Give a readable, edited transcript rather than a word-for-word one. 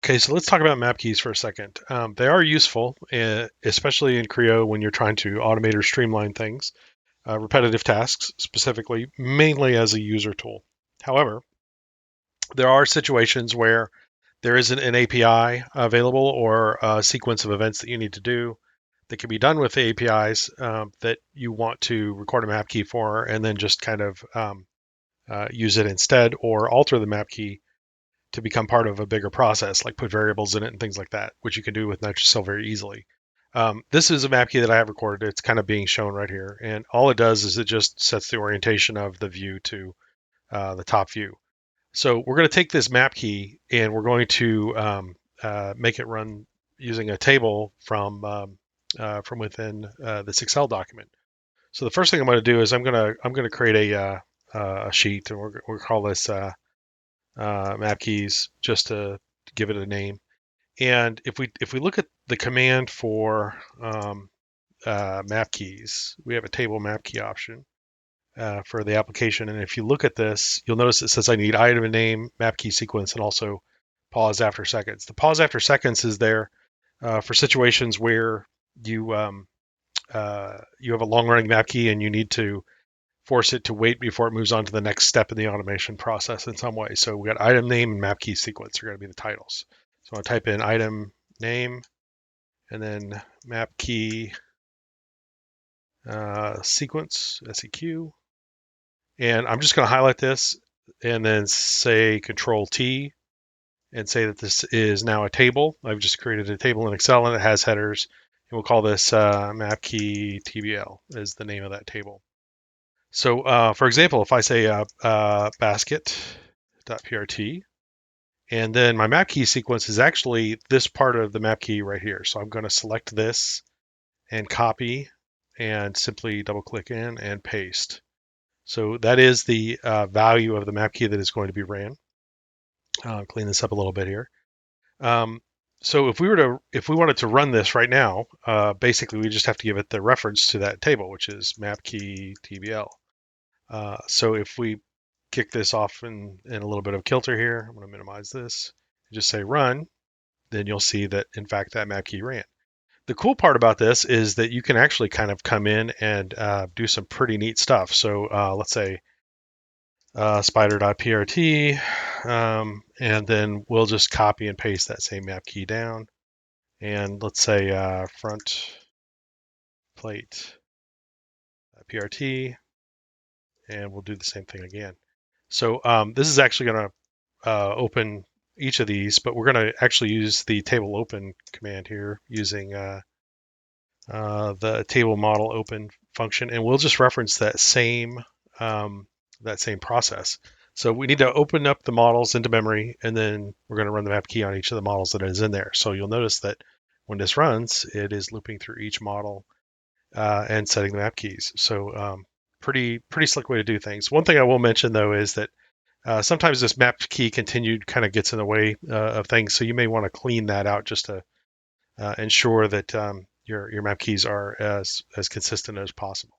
Okay, so let's talk about map keys for a second. They are useful, especially in Creo when you're trying to automate or streamline things, repetitive tasks specifically, mainly as a user tool. However, there are situations where there isn't an API available or a sequence of events that you need to do that can be done with the APIs that you want to record a map key for and then just kind of use it instead or alter the map key to become part of a bigger process, like put variables in it and things like that, which you can do with Nitro-CELL very easily. This is a map key that I have recorded. It's kind of being shown right here. And all it does is it just sets the orientation of the view to the top view. So we're going to take this map key and we're going to make it run using a table from within this Excel document. So the first thing I'm going to do is I'm going to create a sheet, and we'll call this map keys just to give it a name. And if we look at the command for map keys, we have a table map key option for the application. And if you look at this, you'll notice it says I need item name, map key sequence, and also pause after seconds. The pause after seconds is there for situations where you you have a long running map key and you need to force it to wait before it moves on to the next step in the automation process in some way. So we got item name and map key sequence are going to be the titles. So I'll type in item name and then map key sequence, SEQ. And I'm just going to highlight this and then say Control T and say that this is now a table. I've just created a table in Excel and it has headers. And we'll call this map key TBL is the name of that table. So, for example, if I say basket.prt, and then my map key sequence is actually this part of the map key right here. So I'm going to select this and copy and simply double click in and paste. So that is the value of the map key that is going to be ran. Clean this up a little bit here. So if we wanted to run this right now, basically we just have to give it the reference to that table, which is map key TBL. So if we kick this off in a little bit of kilter here, I'm going to minimize this, just say run, then you'll see that in fact that map key ran. The cool part about this is that you can actually kind of come in and do some pretty neat stuff. So let's say spider.prt, and then we'll just copy and paste that same map key down. And let's say front plate PRT, and we'll do the same thing again. So this is actually going to open each of these, but we're going to actually use the table open command here using the table model open function, and we'll just reference that same process. So we need to open up the models into memory, and then we're going to run the map key on each of the models that is in there. So you'll notice that when this runs, it is looping through each model and setting the map keys. So pretty slick way to do things. One thing I will mention though is that sometimes this map key continued kind of gets in the way of things, so you may want to clean that out just to ensure that your map keys are as consistent as possible.